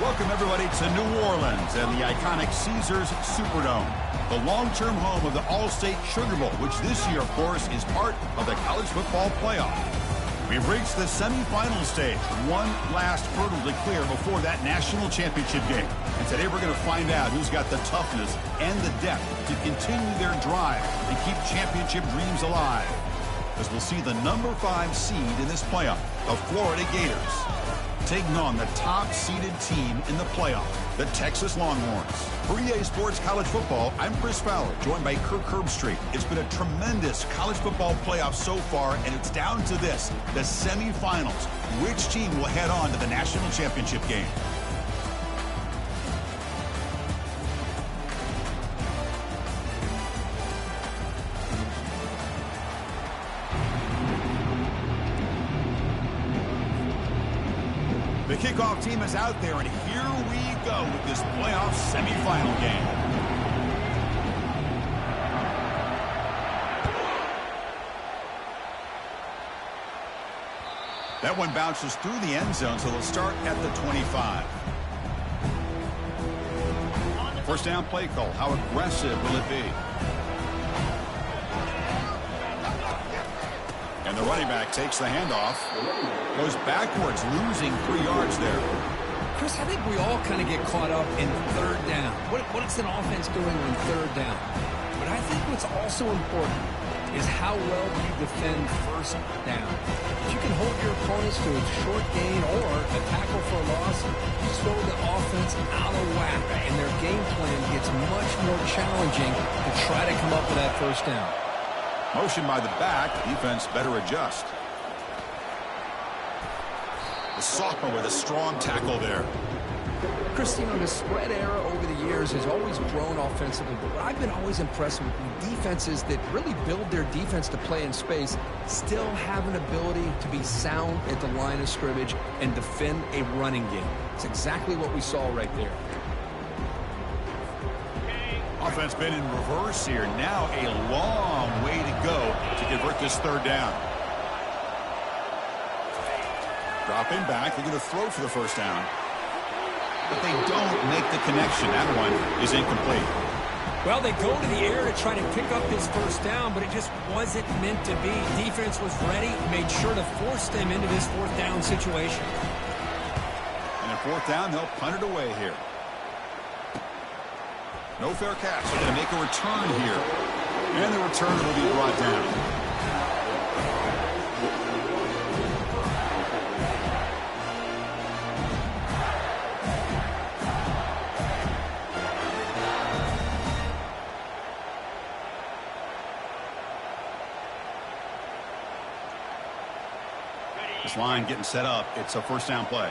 Welcome, everybody, to New Orleans and the iconic Caesars Superdome, the long-term home of the All-State Sugar Bowl, which this year, of course, is part of the college football playoff. We've reached the semifinal stage, one last hurdle to clear before that national championship game. And today we're going to find out who's got the toughness and the depth to continue their drive and keep championship dreams alive. As we'll see the number 5 seed in this playoff, the Florida Gators, taking on the top-seeded team in the playoff, the Texas Longhorns. For EA Sports College Football, I'm Chris Fowler, joined by Kirk Herbstreit. It's been a tremendous college football playoff so far, and it's down to this, the semifinals. Which team will head on to the national championship game? The kickoff team is out there, and here we go with this playoff semifinal game. That one bounces through the end zone, so they'll start at the 25. First down play call. How aggressive will it be? And the running back takes the handoff. Goes backwards, losing 3 yards there. Chris, I think we all kind of get caught up in third down. What's an offense doing on third down? But I think what's also important is how well do you defend first down. If you can hold your opponents to a short gain or a tackle for a loss, you throw the offense out of whack, and their game plan gets much more challenging to try to come up with that first down. Motion by the back. Defense better adjust. The sophomore with a strong tackle there. Chris, you know, the spread era over the years has always grown offensively, but what I've been always impressed with defenses that really build their defense to play in space still have an ability to be sound at the line of scrimmage and defend a running game. It's exactly what we saw right there. Offense been in reverse here. Now a long way to go to convert this third down. Dropping back. They're going to throw for the first down. But they don't make the connection. That one is incomplete. Well, they go to the air to try to pick up this first down, but it just wasn't meant to be. Defense was ready, made sure to force them into this fourth down situation. And at fourth down, they'll punt it away here. No fair catch. They're going to make a return here. And the return will be brought down. This line getting set up. It's a first down play.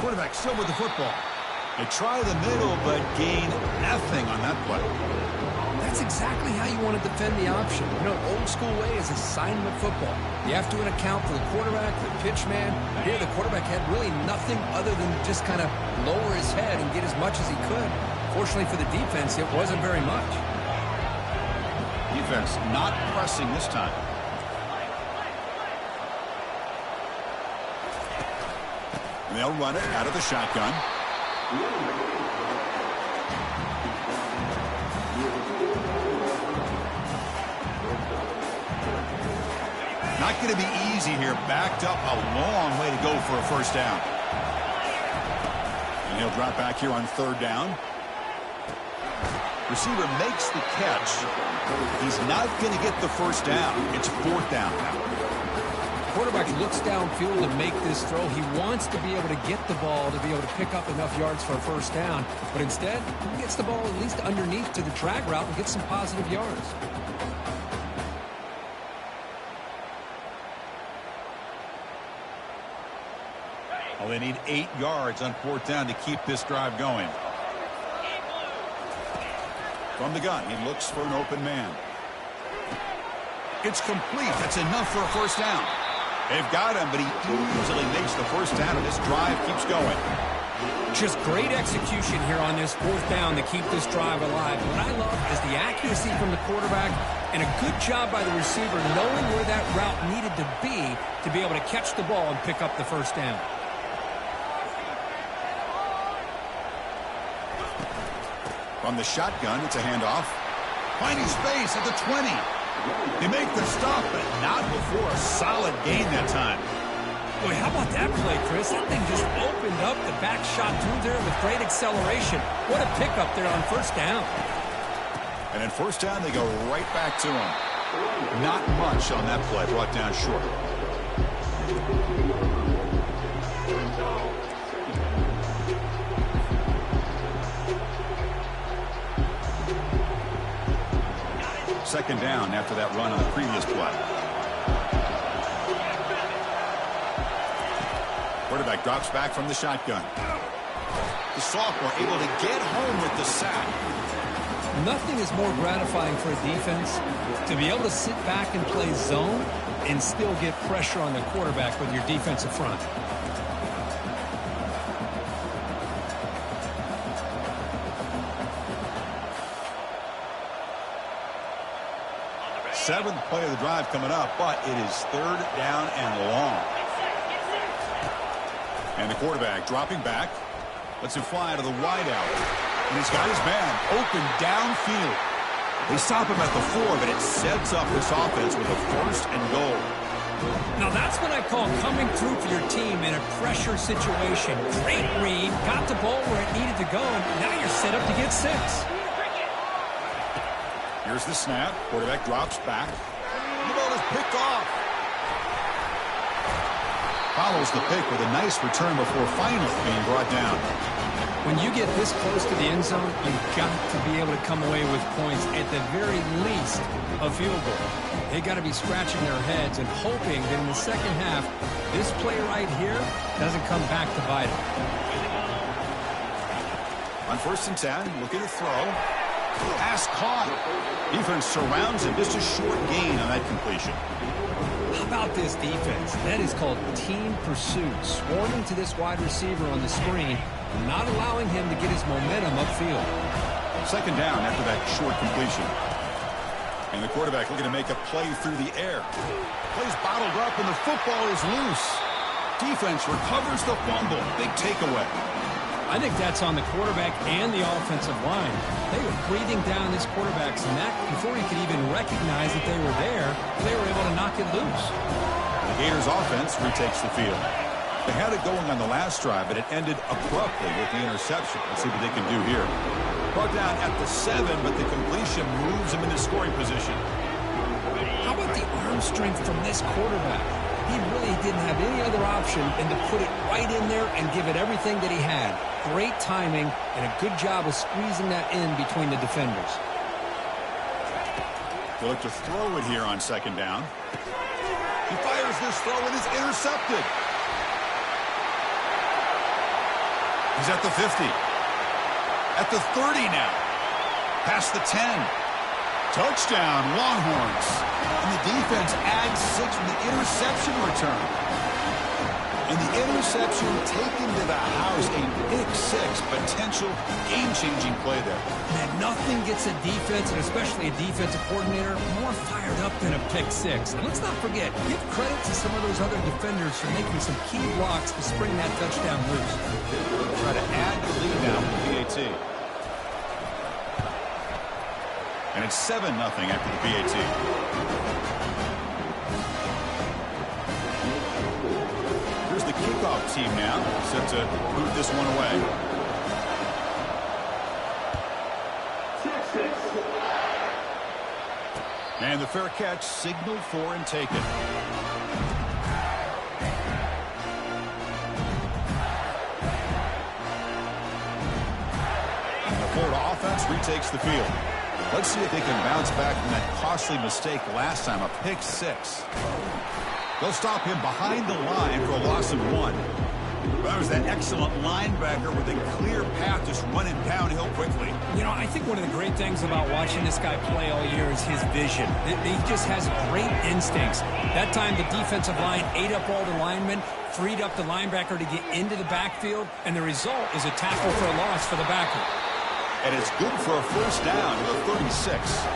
Quarterback still with the football. They try the middle, but gain nothing on that play. That's exactly how you want to defend the option. You know, old school way is assignment football. You have to account for the quarterback, the pitch man. Here, the quarterback had really nothing other than just kind of lower his head and get as much as he could. Fortunately for the defense, it wasn't very much. Defense not pressing this time. They'll run it out of the shotgun. Not going to be easy here. Backed up a long way to go for a first down. And he'll drop back here on third down. Receiver makes the catch. He's not going to get the first down. It's fourth down now. Quarterback looks downfield to make this throw. He wants to be able to get the ball to be able to pick up enough yards for a first down. But instead, he gets the ball at least underneath to the drag route and gets some positive yards. Well, they need 8 yards on fourth down to keep this drive going. From the gun, he looks for an open man. It's complete. That's enough for a first down. They've got him, but he easily makes the first down, and this drive keeps going. Just great execution here on this fourth down to keep this drive alive. What I love is the accuracy from the quarterback and a good job by the receiver knowing where that route needed to be able to catch the ball and pick up the first down. From the shotgun, it's a handoff. Finding space at the 20. They make the stop, but not before a solid gain that time. Boy, how about that play, Chris? That thing just opened up the back shot through there with great acceleration. What a pickup there on first down. And in first down, they go right back to him. Not much on that play, brought down short. Second down after that run on the previous play. Quarterback drops back from the shotgun. The sophomore able to get home with the sack. Nothing is more gratifying for a defense to be able to sit back and play zone and still get pressure on the quarterback with your defensive front. Seventh play of the drive coming up, but it is third down and long. And the quarterback dropping back. Lets him fly out of the wideout. And he's got his man open downfield. They stop him at the 4, but it sets up this offense with a first and goal. Now that's what I call coming through for your team in a pressure situation. Great read, got the ball where it needed to go, and now you're set up to get 6. Here's the snap. Quarterback drops back. The ball is picked off. Follows the pick with a nice return before finally being brought down. When you get this close to the end zone, you've got to be able to come away with points, at the very least, a field goal. They got to be scratching their heads and hoping that in the second half, this play right here doesn't come back to bite them. On first and 10, look at the throw. Pass caught. Defense surrounds him. Just a short gain on that completion. How about this defense? That is called team pursuit. Swarming to this wide receiver on the screen, not allowing him to get his momentum upfield. Second down after that short completion. And the quarterback looking to make a play through the air. Plays bottled up and the football is loose. Defense recovers the fumble. Big takeaway. I think that's on the quarterback and the offensive line. They were breathing down this quarterback's neck before he could even recognize that they were there. They were able to knock it loose. The Gators offense retakes the field. They had it going on the last drive, but it ended abruptly with the interception. Let's see what they can do here. Brought down at the 7, but the completion moves him into scoring position. How about the arm strength from this quarterback? He really didn't have any other option than to put it right in there and give it everything that he had. Great timing and a good job of squeezing that in between the defenders. They look to throw it here on second down. He fires this throw and is intercepted. He's at the 50. At the 30 now. Past the 10. Touchdown, Longhorns. And the defense adds 6 from the interception return. And the interception taken to the house, a big 6, potential game-changing play there. Man, nothing gets a defense, and especially a defensive coordinator, more fired up than a pick 6. And let's not forget, give credit to some of those other defenders for making some key blocks to spring that touchdown loose. Try to add the lead now with the PAT. And it's 7-0 after the PAT. Here's the kickoff team now, set to boot this one away. And the fair catch signaled for and taken. And the Florida offense retakes the field. Let's see if they can bounce back from that costly mistake last time, a pick 6. They'll stop him behind the line for a loss of 1. Well, that was that excellent linebacker with a clear path just running downhill quickly. You know, I think one of the great things about watching this guy play all year is his vision. He just has great instincts. That time the defensive line ate up all the linemen, freed up the linebacker to get into the backfield, and the result is a tackle for a loss for the backer. And it's good for a first down to the 36.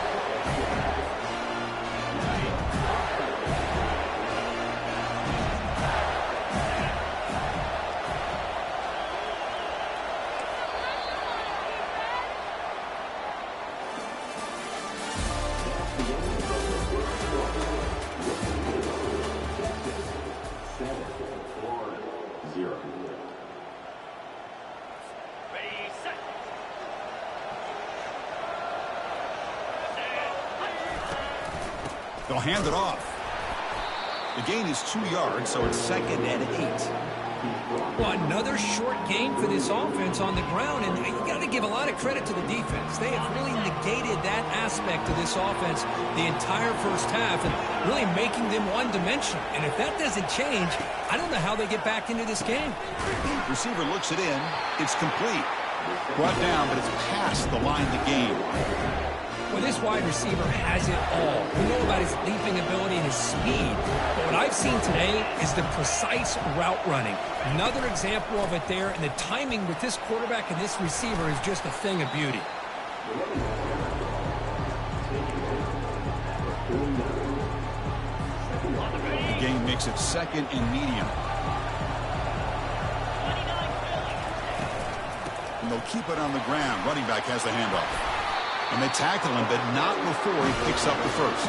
They'll hand it off. The gain is 2 yards, so it's 2nd and 8. Well, another short gain for this offense on the ground, and you got to give a lot of credit to the defense. They have really negated that aspect of this offense the entire first half and really making them one-dimensional. And if that doesn't change, I don't know how they get back into this game. Receiver looks it in. It's complete. Brought down, but it's past the line of the game. Well, this wide receiver has it all. We know about his leaping ability and his speed. But what I've seen today is the precise route running. Another example of it there, and the timing with this quarterback and this receiver is just a thing of beauty. The game makes it 2nd and medium. And they'll keep it on the ground. Running back has the handoff. And they tackle him, but not before he picks up the first.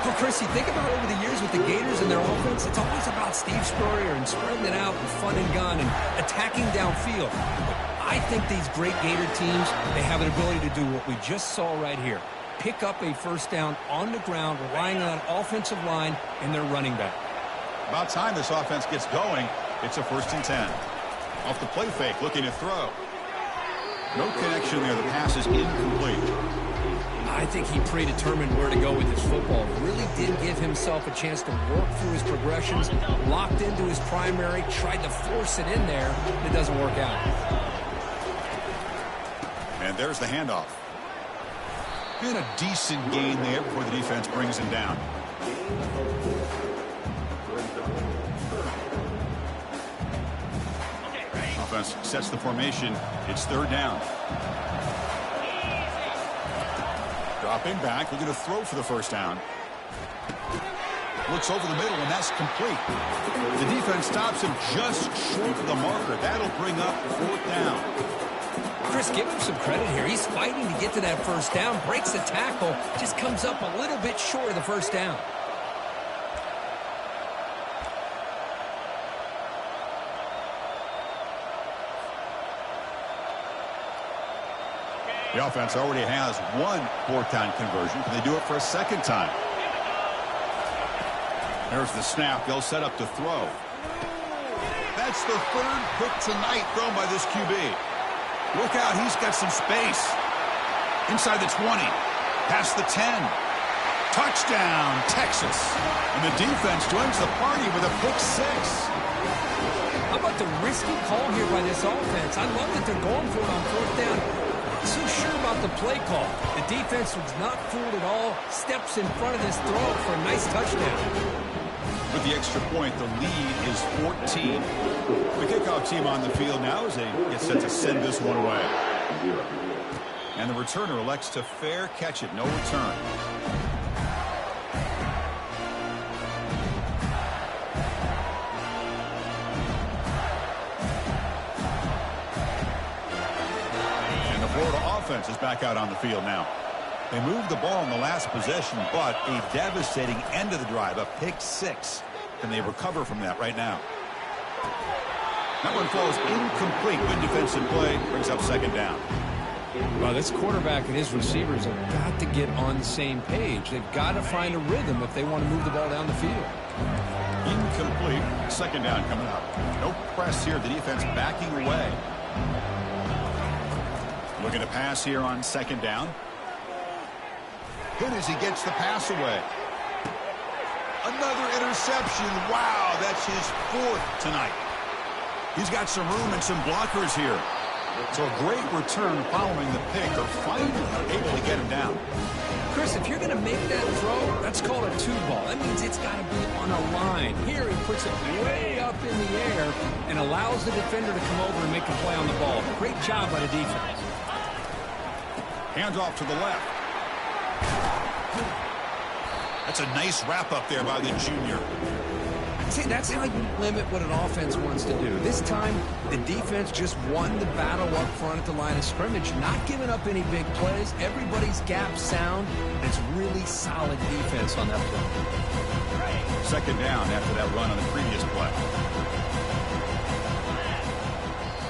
Well, Chris, you think about over the years with the Gators and their offense, it's always about Steve Spurrier and spreading it out and fun and gun and attacking downfield. I think these great Gator teams, they have an ability to do what we just saw right here. Pick up a first down on the ground, relying on offensive line and their running back. About time this offense gets going. It's a 1st and 10. Off the play fake, looking to throw. No connection there. The pass is incomplete. I think he predetermined where to go with his football. Really did give himself a chance to work through his progressions, locked into his primary, tried to force it in there. It doesn't work out. And there's the handoff. And a decent gain there before the defense brings him down. Offense sets the formation. It's 3rd down. Dropping back. Looking to throw for the first down. Looks over the middle, and that's complete. The defense stops him just short of the marker. That'll bring up 4th down. Chris, give him some credit here. He's fighting to get to that first down. Breaks the tackle. Just comes up a little bit short of the first down. The offense already has 1 4th down conversion. Can they do it for a 2nd time? There's the snap. They'll set up to throw. That's the 3rd pick tonight thrown by this QB. Look out. He's got some space. Inside the 20. Past the 10. Touchdown, Texas. And the defense joins the party with a pick 6. How about the risky call here by this offense? I love that they're going for it on 4th down. So sure about the play call. The defense was not fooled at all. Steps in front of this throw for a nice touchdown. With the extra point, the lead is 14. The kickoff team on the field now as they get set to send this one away. And the returner elects to fair catch it. No return. Offense is back out on the field now. They moved the ball in the last possession, but a devastating end of the drive, a pick 6. Can they recover from that right now? That one falls incomplete. Good defensive play. Brings up 2nd down. Well, this quarterback and his receivers have got to get on the same page. They've got to find a rhythm if they want to move the ball down the field. Incomplete. 2nd down coming up. No press here. The defense backing away. Looking to pass here on 2nd down. Good as he gets the pass away. Another interception. Wow, that's his 4th tonight. He's got some room and some blockers here. So a great return following the pick. They're finally able to get him down. Chris, if you're going to make that throw, that's called a two ball. That means it's got to be on a line. Here he puts it way up in the air and allows the defender to come over and make a play on the ball. Great job by the defense. Hands off to the left. That's a nice wrap up there by the junior. See, that's how you limit what an offense wants to do. This time, the defense just won the battle up front at the line of scrimmage, not giving up any big plays. Everybody's gap sound. It's really solid defense on that play. Second down after that run on the previous play.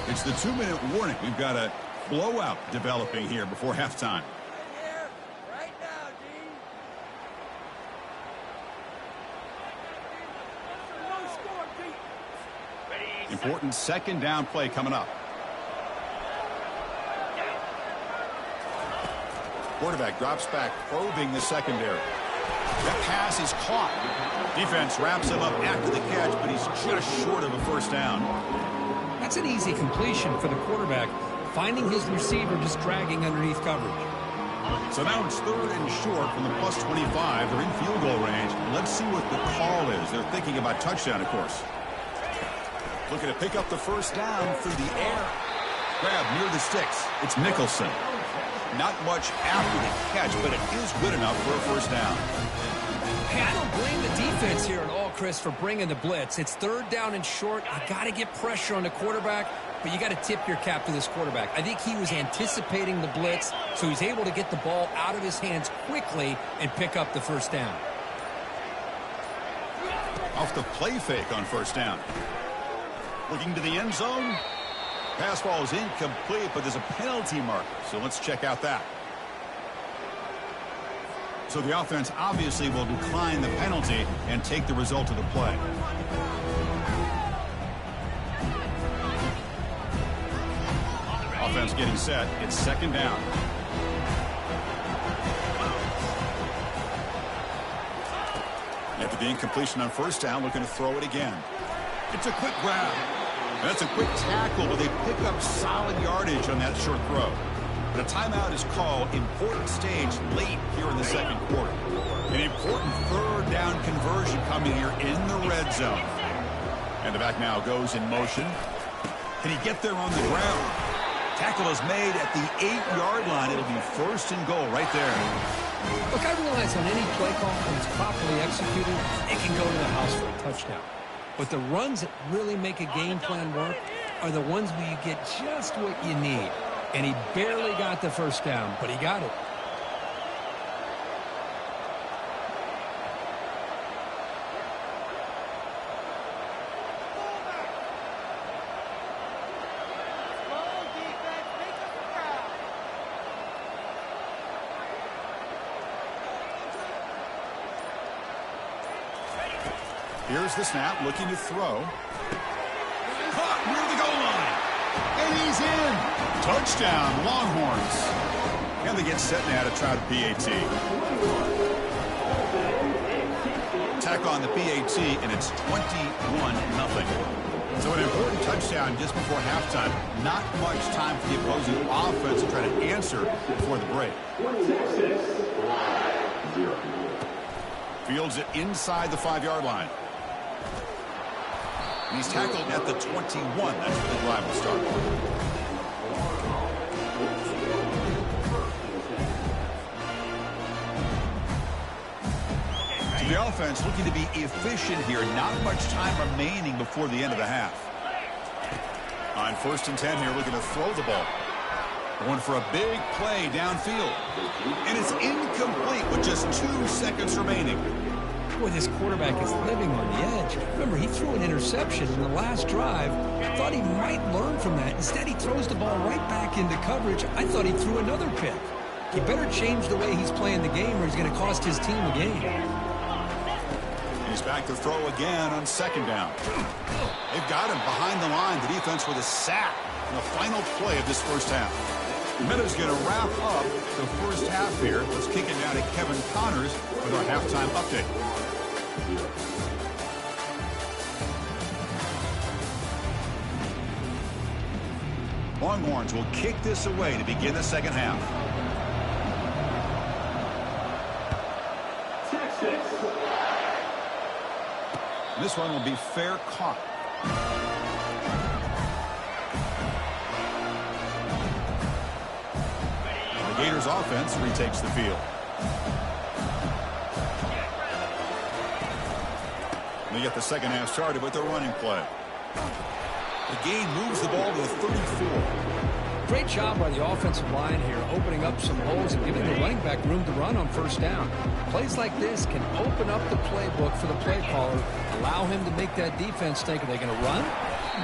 It's the 2-minute warning. We've got a blowout developing here before halftime. Important second down play coming up. Quarterback drops back, probing the secondary. That pass is caught. Defense wraps him up after the catch, but he's just short of a first down. That's an easy completion for the quarterback, finding his receiver just dragging underneath coverage. So now it's 3rd and short from the plus 25. They're in field goal range. Let's see what the call is. They're thinking about touchdown, of course. Looking to pick up the first down through the air. Grab near the sticks. It's Nicholson. Not much after the catch, but it is good enough for a first down. Hey, I don't blame the defense here at all, Chris, for bringing the blitz. It's 3rd down and short. You got to get pressure on the quarterback, but you got to tip your cap to this quarterback. I think he was anticipating the blitz, so he's able to get the ball out of his hands quickly and pick up the first down. Off the play fake on first down. Looking to the end zone. Pass ball is incomplete, but there's a penalty marker, so let's check out that. So the offense obviously will decline the penalty and take the result of the play. Offense getting set. It's second down. After the incompletion on first down, looking to throw it again. It's a quick grab. That's a quick tackle, but they pick up solid yardage on that short throw. But a timeout is called. Important stage late here in the second quarter. An important 3rd down conversion coming here in the red zone. And the back now goes in motion. Can he get there on the ground? Tackle is made at the 8-yard line. It'll be 1st and goal right there. Look, I realize on any play call, when it's properly executed, it can go to the house for a touchdown. But the runs that really make a game plan work are the ones where you get just what you need. And he barely got the first down, but he got it. Here's the snap, looking to throw. Caught near the goal line. And he's in. Touchdown, Longhorns. And they get set now to try the PAT. Tack on the PAT, and it's 21-0. So an important touchdown just before halftime. Not much time for the opposing offense to try to answer before the break. Fields it inside the 5-yard line. And he's tackled at the 21. That's where the drive will start. So the offense looking to be efficient here. Not much time remaining before the end of the half. On 1st and 10 here, looking to throw the ball. Going for a big play downfield. And it's incomplete with just 2 seconds remaining. Boy, this quarterback is living on the edge. Remember, he threw an interception in the last drive. Thought he might learn from that. Instead, he throws the ball right back into coverage. I thought he threw another pick. He better change the way he's playing the game or he's going to cost his team a game. He's back to throw again on 2nd down. They've got him behind the line. The defense with a sack in the final play of this first half. Meadows going to wrap up the first half here. Let's kick it down to Kevin Connors with our halftime update. Longhorns will kick this away to begin the second half. This one will be fair caught. The Gators offense retakes the field. We get the second half started with the running play. The game moves the ball to the 34. Great job by the offensive line here, opening up some holes and giving the running back room to run on first down. Plays like this can open up the playbook for the play caller, allow him to make that defense think, are they going to run?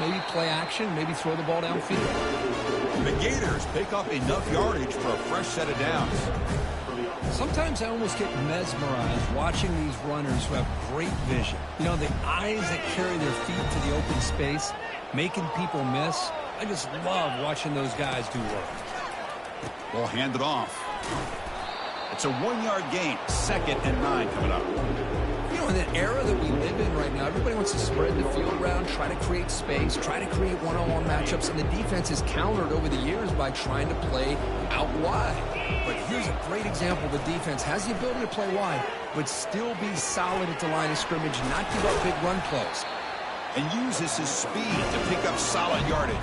Maybe play action, maybe throw the ball downfield. The Gators pick up enough yardage for a fresh set of downs. Sometimes I almost get mesmerized watching these runners who have great vision. You know, the eyes that carry their feet to the open space, making people miss. I just love watching those guys do work. Ball handed off. It's a 1-yard gain. 2nd and 9 coming up. You know, in the era that we live in right now, everybody wants to spread the field around, try to create space, try to create one-on-one matchups, and the defense is countered over the years by trying to play out wide. But here's a great example. The defense has the ability to play wide, but still be solid at the line of scrimmage, not give up big run plays. And uses his speed to pick up solid yardage.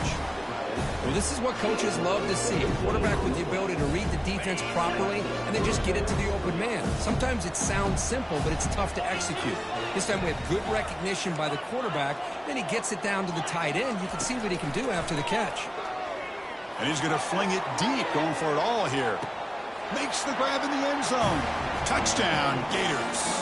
Well, this is what coaches love to see. A quarterback with the ability to read the defense properly and then just get it to the open man. Sometimes it sounds simple, but it's tough to execute. This time we have good recognition by the quarterback. Then he gets it down to the tight end. You can see what he can do after the catch. And he's going to fling it deep, going for it all here. Makes the grab in the end zone. Touchdown, Gators.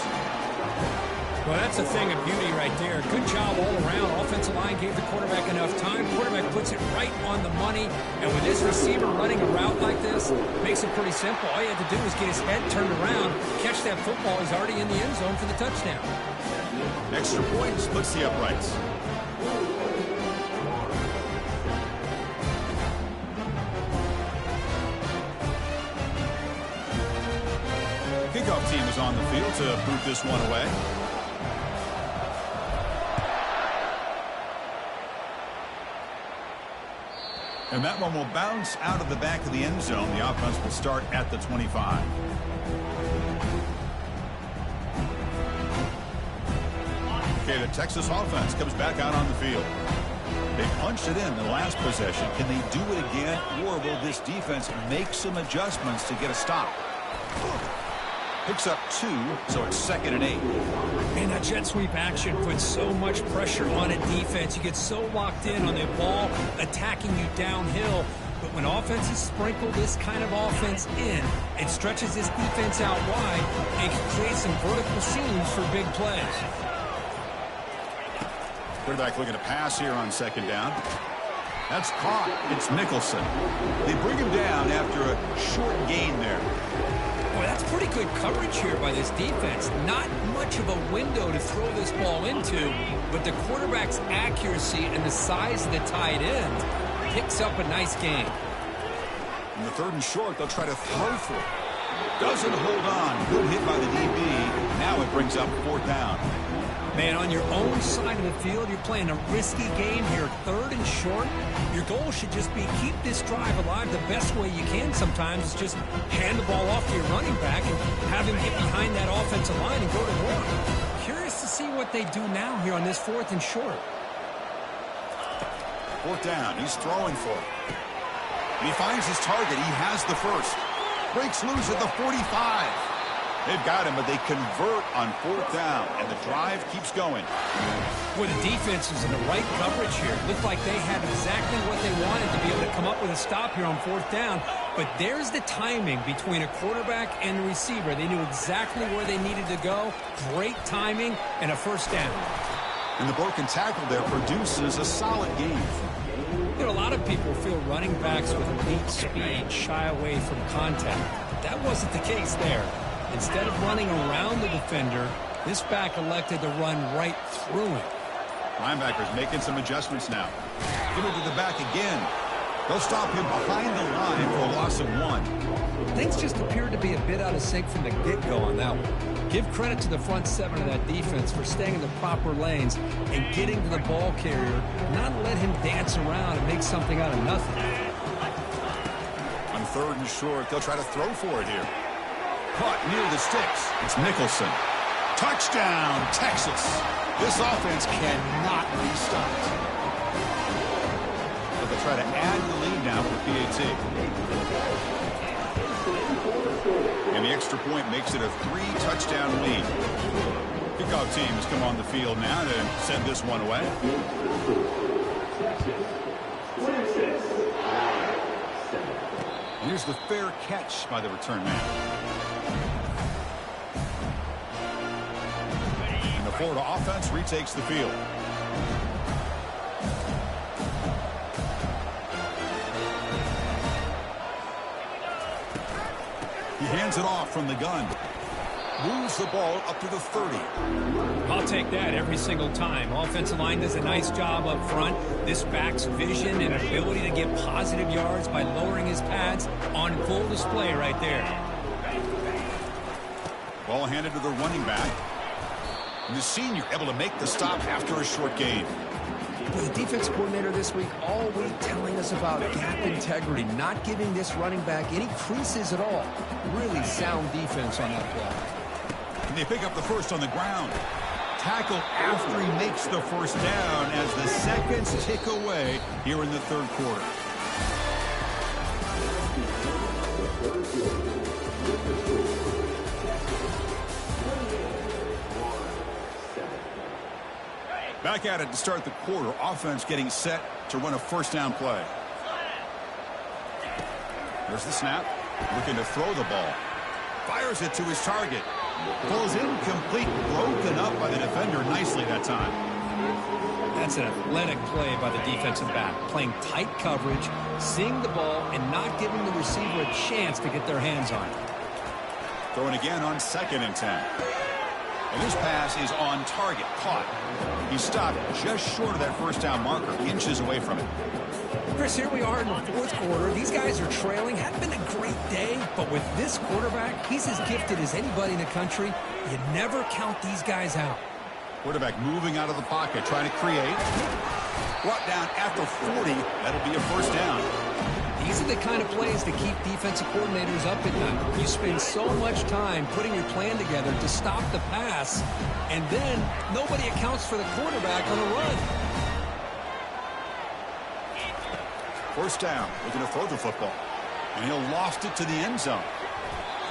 Well, that's a thing of beauty right there. Good job all around. Offensive line gave the quarterback enough time. Quarterback puts it right on the money. And with this receiver running a route like this, makes it pretty simple. All you had to do was get his head turned around, catch that football. He's already in the end zone for the touchdown. Extra point splits the uprights. Kickoff team is on the field to boot this one away. And that one will bounce out of the back of the end zone. The offense will start at the 25. Okay, the Texas offense comes back out on the field. They punched it in the last possession. Can they do it again, or will this defense make some adjustments to get a stop? Picks up 2, so it's 2nd and 8. Man, that jet sweep action puts so much pressure on a defense. You get so locked in on the ball attacking you downhill. But when offenses sprinkle this kind of offense in, it stretches this defense out wide and can create some vertical seams for big plays. Quarterback looking to pass here on 2nd down. That's caught. It's Nicholson. They bring him down after a short gain there. Boy, that's pretty good coverage here by this defense. Not much of a window to throw this ball into, but the quarterback's accuracy and the size of the tight end picks up a nice gain. In the 3rd and short, they'll try to throw for it. Doesn't hold on. Good hit by the DB. Now it brings up 4th down. Man, on your own side of the field, you're playing a risky game here. 3rd and short. Your goal should just be keep this drive alive the best way you can sometimes. Is just hand the ball off to your running back and have him get behind that offensive line and go to work. Curious to see what they do now here on this 4th and short. 4th down. He's throwing for it. And he finds his target. He has the first. Breaks loose at the 45. They've got him, but they convert on 4th down, and the drive keeps going. Well, the defense is in the right coverage here. Looked like they had exactly what they wanted to be able to come up with a stop here on 4th down. But there's the timing between a quarterback and the receiver. They knew exactly where they needed to go. Great timing and a 1st down. And the broken tackle there produces a solid gain. You know, a lot of people feel running backs with elite speed shy away from contact. That wasn't the case there. Instead of running around the defender, this back elected to run right through him. Linebackers making some adjustments now. Give it to the back again. They'll stop him behind the line for a loss of 1. Things just appeared to be a bit out of sync from the get-go on that one. Give credit to the front 7 of that defense for staying in the proper lanes and getting to the ball carrier, not let him dance around and make something out of nothing. On 3rd and short, they'll try to throw for it here. Caught near the sticks. It's Nicholson. Touchdown, Texas. This offense cannot be stopped. But they'll try to add the lead now for PAT. And the extra point makes it a 3-touchdown lead. Kickoff team has come on the field now to send this one away. Here's the fair catch by the return man. And the Florida offense retakes the field. He hands it off from the gun. Moves the ball up to the 30. I'll take that every single time. Offensive line does a nice job up front. This back's vision and ability to get positive yards by lowering his pads on full display right there. Ball handed to the running back. And the senior able to make the stop after a short gain. The defense coordinator this week all week telling us about gap integrity, not giving this running back any creases at all. Really sound defense on that play. And they pick up the first on the ground. Tackle after he makes the first down as the seconds tick away here in the 3rd quarter. Back at it to start the quarter. Offense getting set to run a first down play. There's the snap. Looking to throw the ball. Fires it to his target. Falls incomplete. Broken up by the defender nicely that time. That's an athletic play by the defensive back. Playing tight coverage, seeing the ball, and not giving the receiver a chance to get their hands on it. Throwing again on 2nd and 10. And this pass is on target. Caught. He stopped just short of that first down marker. Inches away from it. Chris, here we are in the 4th quarter. These guys are trailing. Hadn't been a great day, but with this quarterback, he's as gifted as anybody in the country. You never count these guys out. Quarterback moving out of the pocket, trying to create. Brought down after 40. That'll be a first down. These are the kind of plays that keep defensive coordinators up at night. You spend so much time putting your plan together to stop the pass, and then nobody accounts for the quarterback on a run. First down. Looking to throw the football. And he'll lost it to the end zone.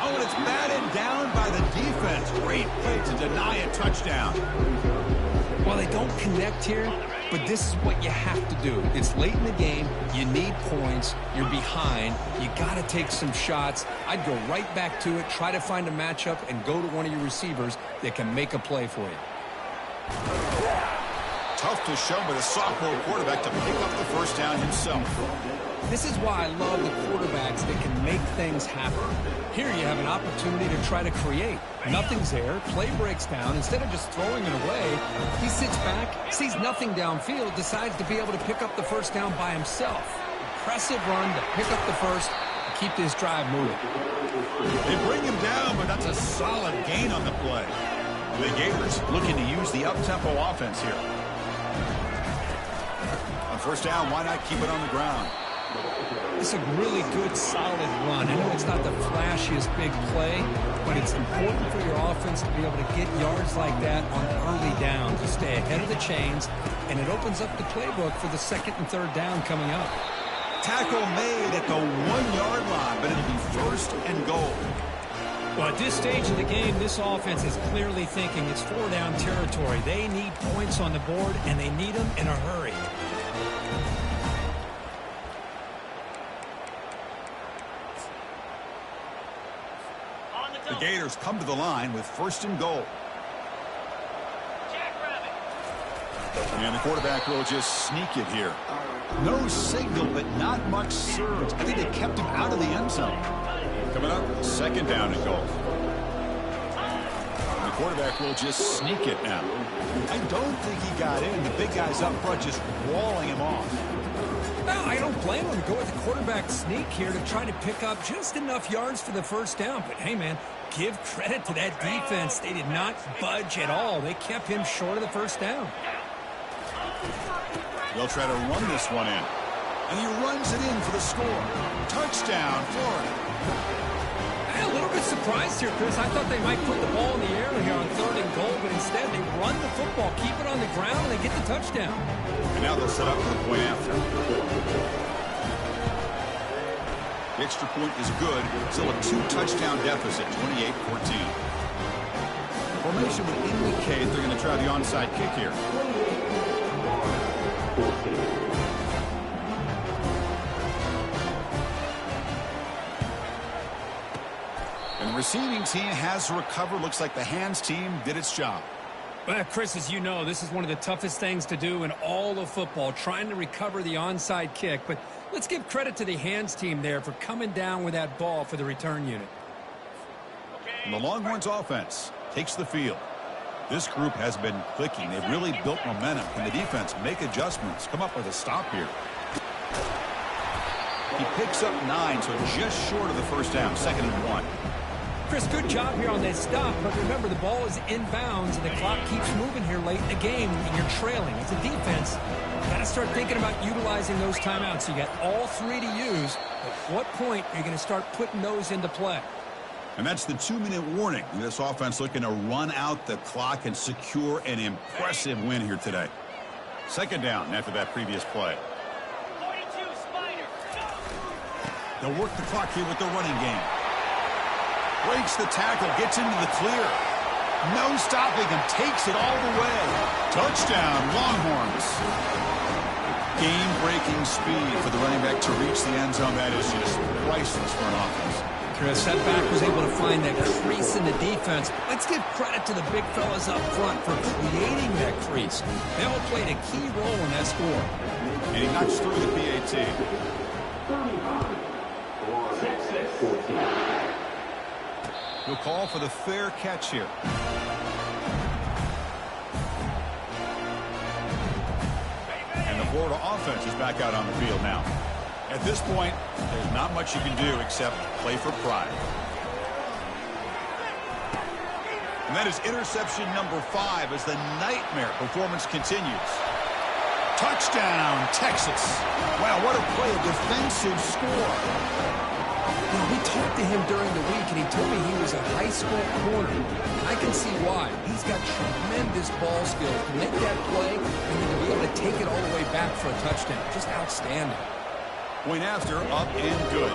Oh, and it's batted down by the defense. Great play to deny a touchdown. Well, they don't connect here, but this is what you have to do. It's late in the game. You need points. You're behind. You got to take some shots. I'd go right back to it, try to find a matchup, and go to one of your receivers that can make a play for you. Tough to show, but a sophomore quarterback to pick up the first down himself. This is why I love the quarterbacks that can make things happen. Here you have an opportunity to try to create. Nothing's there. Play breaks down. Instead of just throwing it away, he sits back, sees nothing downfield, decides to be able to pick up the first down by himself. Impressive run to pick up the first and keep this drive moving. They bring him down, but that's a solid gain on the play. The Gators looking to use the up-tempo offense here. On first down, why not keep it on the ground? It's a really good, solid run. I know it's not the flashiest big play, but it's important for your offense to be able to get yards like that on early down to stay ahead of the chains, and it opens up the playbook for the 2nd and 3rd down coming up. Tackle made at the 1-yard line, but it'll be 1st and goal. Well, at this stage of the game, this offense is clearly thinking it's 4-down territory. They need points on the board, and they need them in a hurry. The Gators come to the line with 1st and goal. And the quarterback will just sneak it here. No signal, but not much surge. I think they kept him out of the end zone. Coming up, 2nd down and goal. The quarterback will just sneak it now. I don't think he got in. The big guy's up front just walling him off. Well, I don't blame him to go with the quarterback sneak here to try to pick up just enough yards for the first down. But, hey, man, give credit to that defense. They did not budge at all. They kept him short of the first down. They'll try to run this one in. And he runs it in for the score. Touchdown, Florida. I'm a little bit surprised here, Chris. I thought they might put the ball in the air here on 3rd and goal, but instead they run the football, keep it on the ground, and they get the touchdown. And now they'll set up for the point after. The extra point is good. Still a 2-touchdown deficit, 28-14. Formation would indicate they're going to try the onside kick here. And the receiving team has to recover. Looks like the hands team did its job. Well, Chris, as you know, this is one of the toughest things to do in all of football, trying to recover the onside kick. But let's give credit to the hands team there for coming down with that ball for the return unit. And the Longhorns offense takes the field. This group has been clicking. They've really built momentum. Can the defense make adjustments? Come up with a stop here. He picks up 9, so just short of the first down, 2nd and 1. Chris, good job here on that stop, but remember the ball is inbounds and the clock keeps moving here late in the game and you're trailing. As a defense, you got to start thinking about utilizing those timeouts. You got all 3 to use. At what point are you going to start putting those into play? And that's the 2-minute warning. This offense looking to run out the clock and secure an impressive win here today. 2nd down after that previous play. They'll work the clock here with the running game. Breaks the tackle, gets into the clear. No stopping him, takes it all the way. Touchdown, Longhorns. Game-breaking speed for the running back to reach the end zone. That is just priceless for an offense. Chris, that back was able to find that crease in the defense. Let's give credit to the big fellas up front for creating that crease. They all played a key role in that score. And he knocks through the PAT. He'll call for the fair catch here. And the Florida offense is back out on the field now. At this point, there's not much you can do except play for pride. And that is interception number 5 as the nightmare performance continues. Touchdown, Texas. Wow, what a play, a defensive score. You know, we talked to him during the week, and he told me he was a high school corner. I can see why. He's got tremendous ball skills to make that play and then to be able to take it all the way back for a touchdown. Just outstanding. Point after, up and good.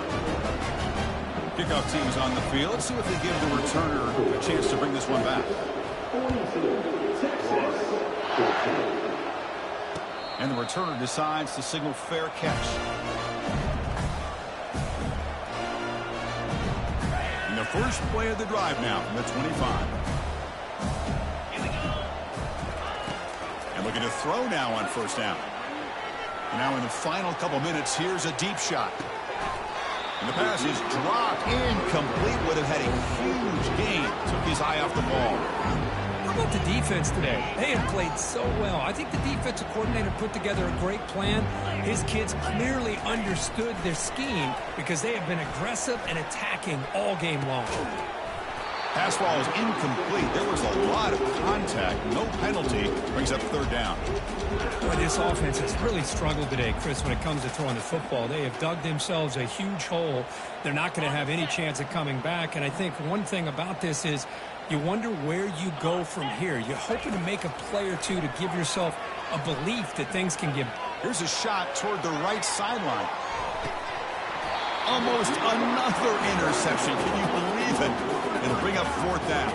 Kickoff team's on the field. Let's see if they give the returner a chance to bring this one back. And the returner decides to signal fair catch. And the first play of the drive now from the 25. And looking to throw now on first down. And now in the final couple minutes, here's a deep shot. And the pass is dropped, incomplete. Would have had a huge gain. Took his eye off the ball. How about the defense today? They have played so well. I think the defensive coordinator put together a great plan. His kids clearly understood their scheme because they have been aggressive and attacking all game long. Pass ball is incomplete. There was a lot of contact. No penalty. Brings up third down. Boy, this offense has really struggled today, Chris, when it comes to throwing the football. They have dug themselves a huge hole. They're not going to have any chance of coming back. And I think one thing about this is you wonder where you go from here. You're hoping to make a play or two to give yourself a belief that things can get. Here's a shot toward the right sideline. Almost another interception. Can you believe it? It'll bring up fourth down.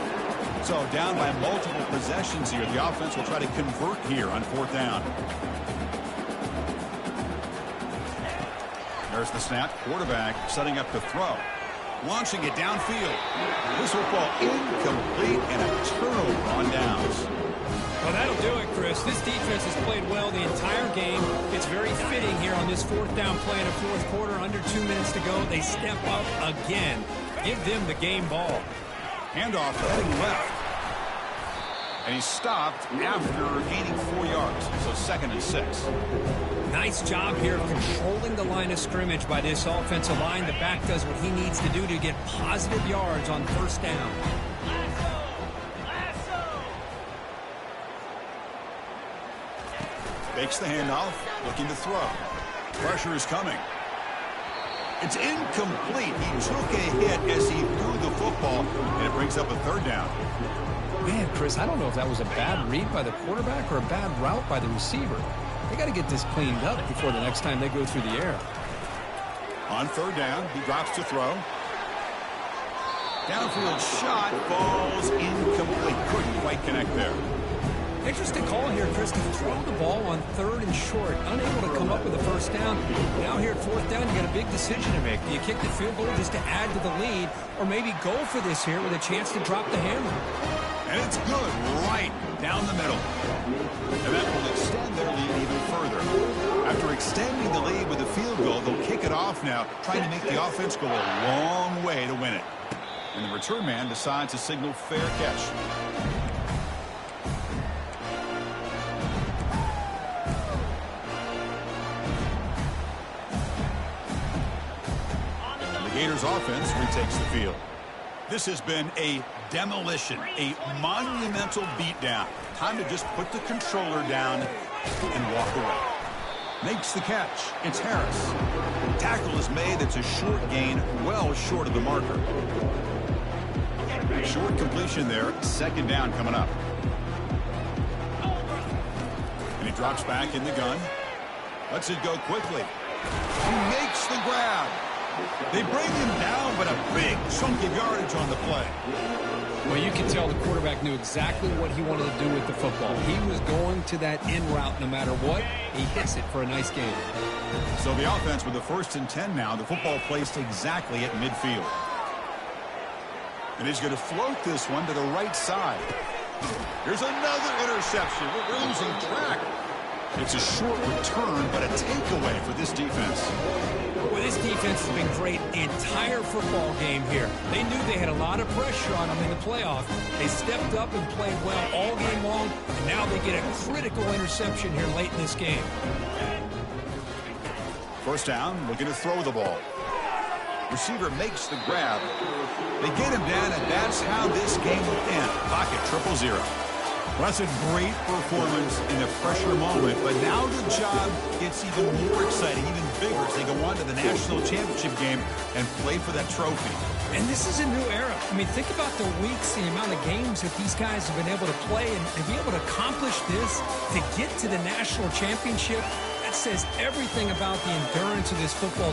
So down by multiple possessions here. The offense will try to convert here on fourth down. There's the snap. Quarterback setting up the throw. Launching it downfield. This football incomplete and a turnover on downs. Well, that'll do it, Chris. This defense has played well the entire game. It's very fitting here on this fourth down play in the fourth quarter. Under 2 minutes to go. They step up again. Give them the game ball. Handoff heading left. And he stopped after gaining 4 yards. So 2nd and 6. Nice job here of controlling the line of scrimmage by this offensive line. The back does what he needs to do to get positive yards on 1st down. Fakes the handoff, looking to throw. Pressure is coming. It's incomplete. He took a hit as he threw the football, and it brings up a 3rd down. Man, Chris, I don't know if that was a bad read by the quarterback or a bad route by the receiver. They got to get this cleaned up before the next time they go through the air. On 3rd down, he drops to throw. Downfield shot falls incomplete. Couldn't quite connect there. Interesting call here, Chris, to throw the ball on 3rd and short. Unable to come up with a 1st down. Now here at 4th down, you got a big decision to make. Do you kick the field goal just to add to the lead, or maybe go for this here with a chance to drop the hammer? And it's good right down the middle. And that will extend their lead even further. After extending the lead with a field goal, they'll kick it off now, trying to make the offense go a long way to win it. And the return man decides to signal fair catch. The Gators offense retakes the field. This has been a demolition, a monumental beatdown. Time to just put the controller down and walk away. Makes the catch. It's Harris. Tackle is made. It's a short gain, well short of the marker. Short completion there. 2nd down coming up. And he drops back in the gun. Lets it go quickly. He makes the grab. They bring him down, but a big chunk of yardage on the play. Well, you can tell the quarterback knew exactly what he wanted to do with the football. He was going to that in route no matter what. He hits it for a nice gain. So the offense with the 1st and 10 now. The football placed exactly at midfield. And he's going to float this one to the right side. Here's another interception. We're losing track. It's a short return, but a takeaway for this defense. Well, this defense has been great the entire football game here. They knew they had a lot of pressure on them in the playoff. They stepped up and played well all game long, and now they get a critical interception here late in this game. 1st down, looking to throw the ball. Receiver makes the grab. They get him down, and that's how this game will end. Pocket 0-0. Well, that's a great performance in a pressure moment, but now the job gets even more exciting, even bigger as they go on to the national championship game and play for that trophy. And this is a new era. I mean, think about the weeks, the amount of games that these guys have been able to play, and to be able to accomplish this, to get to the national championship, that says everything about the endurance of this football